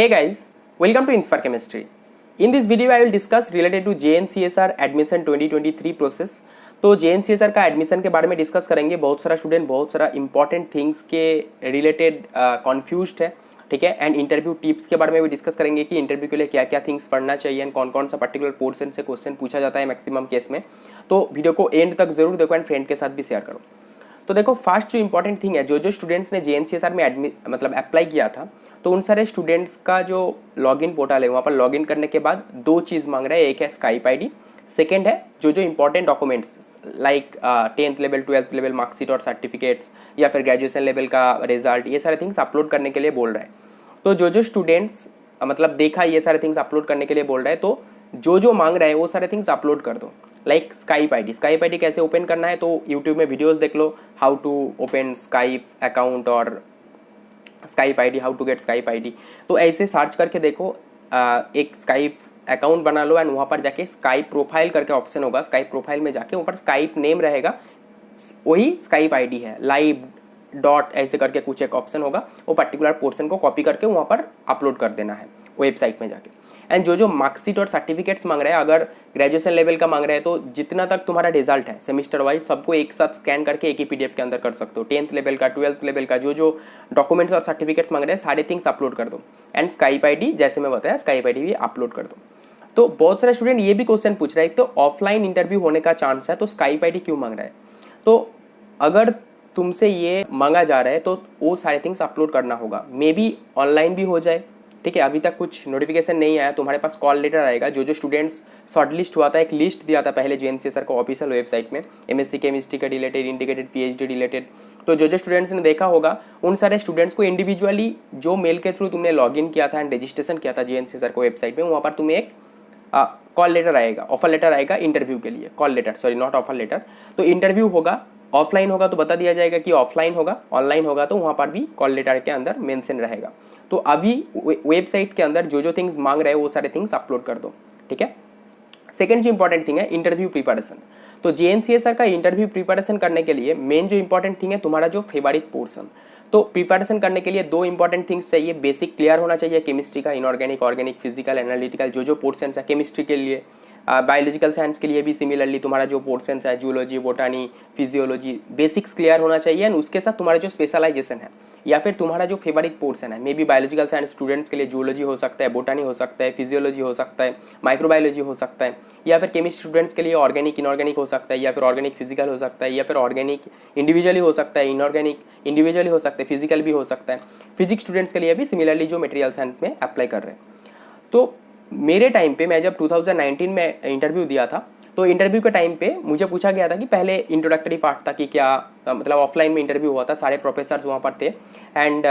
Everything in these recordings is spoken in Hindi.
Hey guys, welcome to Inspire Chemistry. In this video I will discuss related to JNCSR admission 2023 process. तो JNCSR का एडमिशन के बारे में डिस्कस करेंगे। बहुत सारा स्टूडेंट बहुत सारा इंपॉर्टेंट थिंग्स के रिलेटेड कन्फ्यूज्ड है, ठीक है। एंड इंटरव्यू टिप्स के बारे में भी डिस्कस करेंगे कि इंटरव्यू के लिए क्या क्या थिंग्स पढ़ना चाहिए एंड कौन कौन सा पर्टिकुलर पोर्शन से क्वेश्चन पूछा जाता है मैक्सिमम केस में। तो वीडियो को एंड तक जरूर देखो एंड फ्रेंड के साथ भी शेयर करो। तो देखो फर्स्ट जो इंपॉर्टेंट थिंग है, जो स्टूडेंट्स ने JNCSR में अप्लाई किया था, तो उन सारे स्टूडेंट्स का जो लॉगिन पोर्टल है वहाँ पर लॉगिन करने के बाद दो चीज़ मांग रहा है। एक है स्काइप आईडी, सेकेंड है जो important documents like 10th level 12th level marksheet और सर्टिफिकेट्स या फिर ग्रेजुएशन लेवल का रिजल्ट, ये सारे थिंग्स अपलोड करने के लिए बोल रहा है। तो जो स्टूडेंट्स देखा ये सारे थिंग्स अपलोड करने के लिए बोल रहा है, तो जो मांग रहा है वो सारे थिंग्स अपलोड कर दो। लाइक स्काइप आईडी कैसे ओपन करना है, तो यूट्यूब में वीडियोस देख लो, how to open Skype account और Skype ID, how to get Skype ID. तो ऐसे सर्च करके देखो, एक स्काइप अकाउंट बना लो एंड वहाँ पर जाके स्काइप प्रोफाइल करके ऑप्शन होगा। स्काइप प्रोफाइल में जाके ऊपर स्काइप नेम रहेगा, वही स्काइप आईडी है, लाइव डॉट ऐसे करके कुछ एक ऑप्शन होगा। वो पर्टिकुलर पोर्शन को कॉपी करके वहाँ पर अपलोड कर देना है वेबसाइट में जाके। एंड जो मार्कशीट और सर्टिफिकेट्स मांग रहे हैं, अगर ग्रेजुएशन लेवल का मांग रहे हैं तो जितना तक तुम्हारा रिजल्ट है सेमिस्टर वाइज सबको एक साथ स्कैन करके एक ही PDF के अंदर कर सकते हो। 10th लेवल का 12th लेवल का जो डॉक्यूमेंट्स और सर्टिफिकेट्स मांग रहे हैं सारे थिंग्स अपलोड कर दो। एंड स्काइप आईडी जैसे मैं बताया, स्काइप आईडी भी अपलोड कर दो। तो बहुत सारे स्टूडेंट ये भी क्वेश्चन पूछ रहे हैं, तो ऑफलाइन इंटरव्यू होने का चांस है तो स्काइप आईडी क्यों मांग रहा है। तो अगर तुमसे ये मांगा जा रहा है तो वो सारे थिंग्स अपलोड करना होगा। मे बी ऑनलाइन भी हो जाए, ठीक है। अभी तक कुछ नोटिफिकेशन नहीं आया, तुम्हारे पास कॉल लेटर आएगा। जो स्टूडेंट्स शॉर्ट लिस्ट हुआ था, एक लिस्ट दिया था पहले JNCSR को ऑफिशियल वेबसाइट में, MSc केमिस्ट्री का रिलेटेड, इंटीग्रेटेड PhD रिलेटेड। तो जो स्टूडेंट्स ने देखा होगा उन सारे स्टूडेंट्स को इंडिविजुअली जो मेल के थ्रू तुमने लॉगिन किया था एंड रजिस्ट्रेशन किया था JNCSR को वेबसाइट में, वहाँ पर तुम्हें एक कॉल लेटर आएगा, ऑफर लेटर आएगा इंटरव्यू के लिए। Call letter, sorry not offer letter. तो इंटरव्यू होगा, ऑफलाइन होगा तो बता दिया जाएगा कि ऑफलाइन होगा, ऑनलाइन होगा तो वहाँ पर भी कॉल लेटर के अंदर मेंशन रहेगा। तो अभी वेबसाइट के अंदर जो थिंग्स मांग रहे हैं वो सारे थिंग्स अपलोड कर दो, ठीक है। सेकंड जो इंपॉर्टेंट थिंग है इंटरव्यू प्रिपरेशन। तो JNCSR का इंटरव्यू प्रिपरेशन करने के लिए मेन जो इंपॉर्टेंट थिंग है तुम्हारा जो फेवरेट पोर्शन। तो प्रिपरेशन करने के लिए दो इंपॉर्टेंट थिंग्स चाहिए। बेसिक क्लियर होना चाहिए केमिस्ट्री का, इनऑर्गेनिक, ऑर्गेनिक, फिजिकल, एनालिटिकल, जो पोर्शन है केमिस्ट्री के लिए। बायोलॉजिकल साइंस के लिए भी सिमिलरली तुम्हारा जो पोर्शन है जूलॉजी, बोटानी, फिजियोलॉजी, बेसिक्स क्लियर होना चाहिए। एंड उसके साथ तुम्हारा जो स्पेशलाइजेशन है या फिर तुम्हारा जो फेवरेट पोर्शन है, may be biological science students के लिए जूलॉजी हो सकता है, बोटानी हो सकता है, फिजियोलॉजी हो सकता है, माइक्रोबायोलॉजी हो सकता है, या फिर केमिस्ट्री स्टूडेंट्स के लिए ऑर्गेनिक इनऑर्गेनिक हो सकता है, या फिर ऑर्गेनिक फिजिकल हो सकता है, या फिर ऑर्गेनिक इंडिविजुअली हो सकता है, इनऑर्गेनिक इंडिविजुअली हो सकता है, फिजिकल भी हो सकता है। फिजिक्स स्टूडेंट्स के लिए भी सिमिलरली जो मटेरियल साइंस में अप्लाई कर रहे हैं। तो मेरे टाइम पे, मैं जब 2019 में इंटरव्यू दिया था, तो इंटरव्यू के टाइम पे मुझे पूछा गया था कि पहले इंट्रोडक्टरी पार्ट था कि क्या ऑफलाइन में इंटरव्यू हुआ था, सारे प्रोफेसर्स वहाँ पर थे। एंड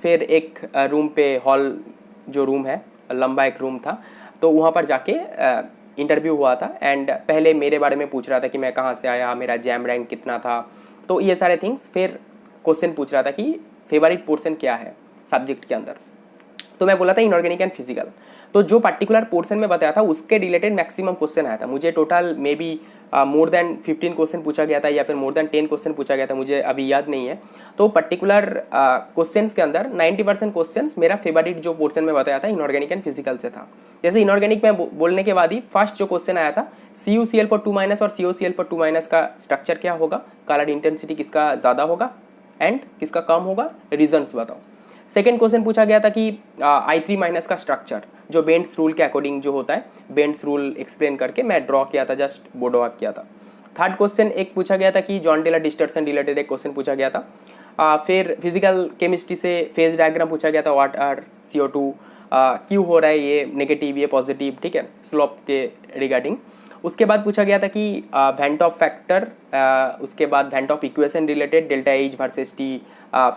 फिर एक रूम पे, हॉल जो रूम है लंबा एक रूम था, तो वहाँ पर जाके इंटरव्यू हुआ था। एंड पहले मेरे बारे में पूछ रहा था कि मैं कहाँ से आया, मेरा जैम रैंक कितना था, तो ये सारे थिंग्स। फिर क्वेश्चन पूछ रहा था कि फेवरेट पोर्शन क्या है सब्जेक्ट के अंदर, तो मैं बोला था इनऑर्गेनिक एंड फिजिकल। तो जो पर्टिकुलर पोर्शन में बताया था उसके रिलेटेड मैक्सिमम क्वेश्चन आया था। मुझे total may be more than 15 question पूछा गया था या फिर मोर देन 10 क्वेश्चन पूछा गया था, मुझे अभी याद नहीं है। तो पर्टिकुलर क्वेश्चंस के अंदर 90% क्वेश्चंस मेरा फेवरेट जो पोर्शन में बताया था इनऑर्गेनिक एंड फिजिकल से था। जैसे इनऑर्गेनिक में बोलने के बाद ही फर्स्ट जो क्वेश्चन आया था, CuCl4 और CuCl4 का स्ट्रक्चर क्या होगा, कलर इंटेंसिटी किसका ज़्यादा होगा एंड किसका कम होगा, रीजन्स बताओ। सेकेंड क्वेश्चन पूछा गया था कि I3- का स्ट्रक्चर जो बेंड्स रूल के अकॉर्डिंग जो होता है, बेंड्स रूल एक्सप्लेन करके मैं ड्रॉ किया था, जस्ट बोर्ड वर्क किया था। थर्ड क्वेश्चन एक पूछा गया था कि जॉन टेलर डिस्टर्शन रिलेटेड एक क्वेश्चन पूछा गया था। फिर फिजिकल केमिस्ट्री से फेज डायग्राम पूछा गया था, व्हाट आर CO2, क्यों हो रहा है ये नेगेटिव ये पॉजिटिव, ठीक है, स्लोप के रिगार्डिंग। उसके बाद पूछा गया था कि वेंट ऑफ फैक्टर, उसके बाद went of equation related delta H versus T,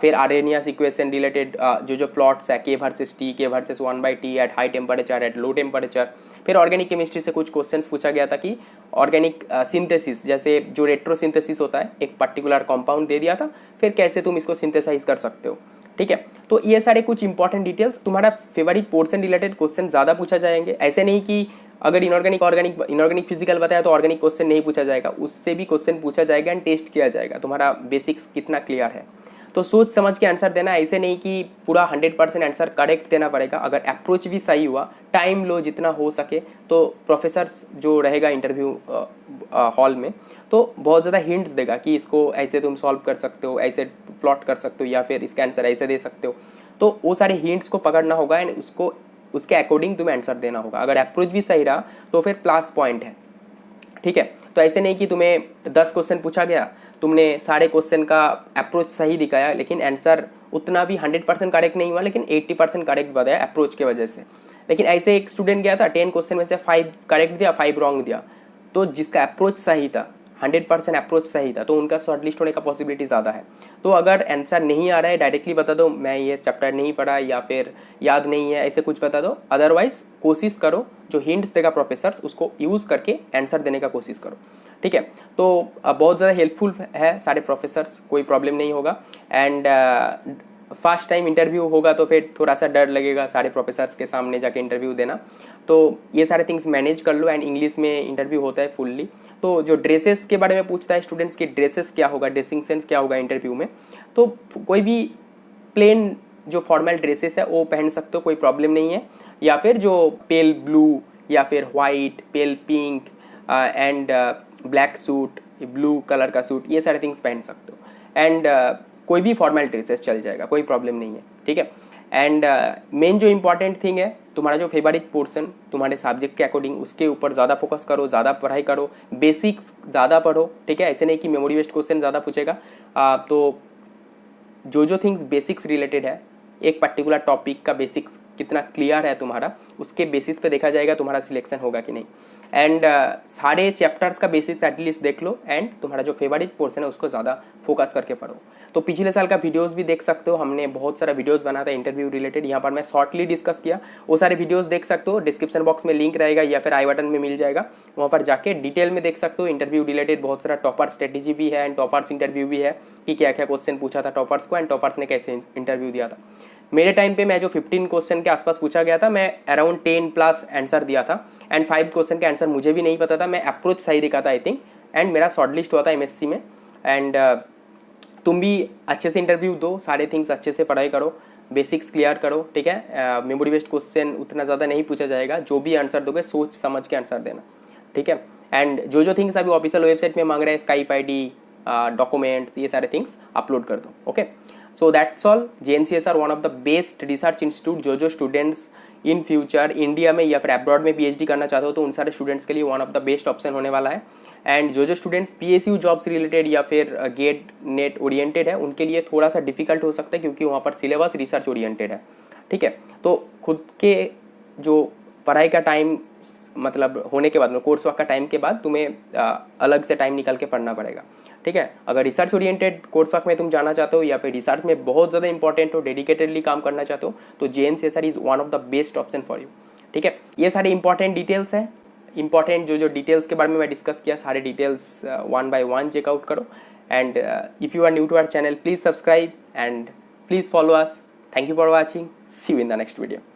फिर आरेनियस इक्वेशन रिलेटेड जो प्लॉट्स है K versus T, K versus 1/T at high temperature, at low temperature. फिर ऑर्गेनिक केमिस्ट्री से कुछ क्वेश्चंस पूछा गया था कि ऑर्गेनिक सिंथेसिस, जैसे जो रेट्रोसिंथेसिस होता है, एक पर्टिकुलर कंपाउंड दे दिया था, फिर कैसे तुम इसको सिंथेसाइज कर सकते हो, ठीक है। तो ये सारे कुछ इंपॉर्टेंट डिटेल्स, तुम्हारा फेवरेट पोर्शन रिलेटेड क्वेश्चन ज़्यादा पूछा जाएंगे। ऐसे नहीं कि अगर इनऑर्गेनिक फिजिकल बताया तो ऑर्गेनिक क्वेश्चन नहीं पूछा जाएगा, उससे भी क्वेश्चन पूछा जाएगा एंड टेस्ट किया जाएगा तुम्हारा बेसिक्स कितना क्लियर है। तो सोच समझ के आंसर देना, ऐसे नहीं कि पूरा 100% आंसर करेक्ट देना पड़ेगा। अगर अप्रोच भी सही हुआ, टाइम लो जितना हो सके, तो प्रोफेसर्स जो रहेगा इंटरव्यू हॉल में तो बहुत ज़्यादा हिंट्स देगा कि इसको ऐसे तुम सॉल्व कर सकते हो, ऐसे प्लॉट कर सकते हो, या फिर इसका आंसर ऐसे दे सकते हो। तो वो सारे हिंट्स को पकड़ना होगा एंड उसको उसके अकॉर्डिंग तुम्हें आंसर देना होगा। अगर अप्रोच भी सही रहा तो फिर प्लस पॉइंट है, ठीक है। तो ऐसे नहीं कि तुम्हें 10 क्वेश्चन पूछा गया, तुमने सारे क्वेश्चन का अप्रोच सही दिखाया, लेकिन आंसर उतना भी 100% करेक्ट नहीं हुआ, लेकिन 80% करेक्ट बताया अप्रोच के वजह से। लेकिन ऐसे एक स्टूडेंट गया था, 10 क्वेश्चन में से 5 करेक्ट दिया, 5 रॉन्ग दिया, तो जिसका अप्रोच सही था, 100% अप्रोच सही था, तो उनका शॉर्टलिस्ट होने का पॉसिबिलिटी ज़्यादा है। तो अगर आंसर नहीं आ रहा है, डायरेक्टली बता दो मैं ये चैप्टर नहीं पढ़ा या फिर याद नहीं है, ऐसे कुछ बता दो। अदरवाइज कोशिश करो जो हिंट्स देगा प्रोफेसर्स उसको यूज़ करके आंसर देने का कोशिश करो, ठीक है। तो बहुत ज़्यादा हेल्पफुल है सारे प्रोफेसर्स, कोई प्रॉब्लम नहीं होगा। एंड फर्स्ट टाइम इंटरव्यू होगा तो फिर थोड़ा सा डर लगेगा सारे प्रोफेसर्स के सामने जाके इंटरव्यू देना, तो ये सारे थिंग्स मैनेज कर लो। एंड इंग्लिश में इंटरव्यू होता है फुल्ली। तो जो ड्रेसेस के बारे में पूछता है स्टूडेंट्स की, ड्रेसेस क्या होगा, ड्रेसिंग सेंस क्या होगा इंटरव्यू में, तो कोई भी प्लेन जो फॉर्मल ड्रेसेस है वो पहन सकते हो, कोई प्रॉब्लम नहीं है। या फिर जो पेल ब्लू या फिर white, pail pink and black suit, blue colour का सूट, ये सारे थिंग्स पहन सकते हो। एंड कोई भी फॉर्मल ड्रेसेस चल जाएगा, कोई प्रॉब्लम नहीं है, ठीक है। एंड मेन जो इंपॉर्टेंट थिंग है, तुम्हारा जो फेवरेट पोर्सन तुम्हारे सब्जेक्ट के अकॉर्डिंग, उसके ऊपर ज़्यादा फोकस करो, ज़्यादा पढ़ाई करो, बेसिक्स ज़्यादा पढ़ो, ठीक है। ऐसे नहीं कि मेमोरी बेस्ड क्वेश्चन ज़्यादा पूछेगा। तो जो थिंग्स बेसिक्स रिलेटेड है, एक पर्टिकुलर टॉपिक का बेसिक्स कितना क्लियर है तुम्हारा, उसके बेसिस पे देखा जाएगा तुम्हारा सिलेक्शन होगा कि नहीं। एंड सारे चैप्टर्स का बेसिक्स एटलीस्ट देख लो, एंड तुम्हारा जो फेवरेट पोर्शन है उसको ज़्यादा फोकस करके पढ़ो। तो पिछले साल का वीडियोस भी देख सकते हो, हमने बहुत सारा वीडियोस बना था इंटरव्यू रिलेटेड, यहाँ पर मैं शॉर्टली डिस्कस किया, वो सारे वीडियोस देख सकते हो। डिस्क्रिप्शन बॉक्स में लिंक रहेगा या फिर आई बटन में मिल जाएगा, वहाँ पर जाके डिटेल में देख सकते हो। इंटरव्यू रिलेटेड बहुत सारा टॉपर स्ट्रेटेजी भी है एंड टॉपर्स इंटरव्यू भी है कि क्या क्या क्वेश्चन पूछा था टॉपर्स को एंड टॉपर्स ने कैसे इंटरव्यू दिया था। मेरे टाइम पे मैं जो 15 क्वेश्चन के आसपास पूछा गया था, मैं अराउंड 10 प्लस आंसर दिया था। एंड 5 क्वेश्चन के आंसर मुझे भी नहीं पता था, मैं अप्रोच सही दिखा था आई थिंक, एंड मेरा शॉर्टलिस्ट हुआ था एमएससी में। एंड तुम भी अच्छे से इंटरव्यू दो, सारे थिंग्स अच्छे से पढ़ाई करो, बेसिक्स क्लियर करो, ठीक है। मेमोरी बेस्ड क्वेश्चन उतना ज़्यादा नहीं पूछा जाएगा, जो भी आंसर दोगे सोच समझ के आंसर देना, ठीक है। एंड जो थिंग्स अभी ऑफिशियल वेबसाइट में मांग रहे हैं, स्काइप ID, डॉक्यूमेंट्स, ये सारे थिंग्स अपलोड कर दो, okay. So that's all. JNCSR one of the best research institute, जो स्टूडेंट्स इन फ्यूचर इंडिया में या फिर अब्रॉड में PhD करना चाहते हो तो उन सारे स्टूडेंट्स के लिए one of the best option होने वाला है। एंड जो स्टूडेंट्स PSU जॉब्स रिलेटेड या फिर गेट नेट ओरिएंटेड है, उनके लिए थोड़ा सा डिफिकल्ट हो सकता है क्योंकि वहाँ पर सिलेबस रिसर्च ओरिएंटेड है, ठीक है। तो खुद के जो पढ़ाई का टाइम मतलब होने के बाद, कोर्स वर्क का टाइम के बाद तुम्हें अलग से टाइम निकाल के पढ़ना पड़ेगा, ठीक है। अगर रिसर्च ओरिएंटेड कोर्स वर्क में तुम जाना चाहते हो या फिर रिसर्च में बहुत ज़्यादा इंपॉर्टेंट हो, डेडिकेटेडली काम करना चाहते हो, तो JNCSR is one of the best option for you, ठीक है। ये सारे इंपॉर्टेंट डिटेल्स हैं, इंपॉर्टेंट जो डिटेल्स के बारे में मैं डिस्कस किया, सारे डिटेल्स 1 by 1 चेकआउट करो। And if you are new to our channel, please subscribe and please follow us. Thank you for watching, see you in the next video.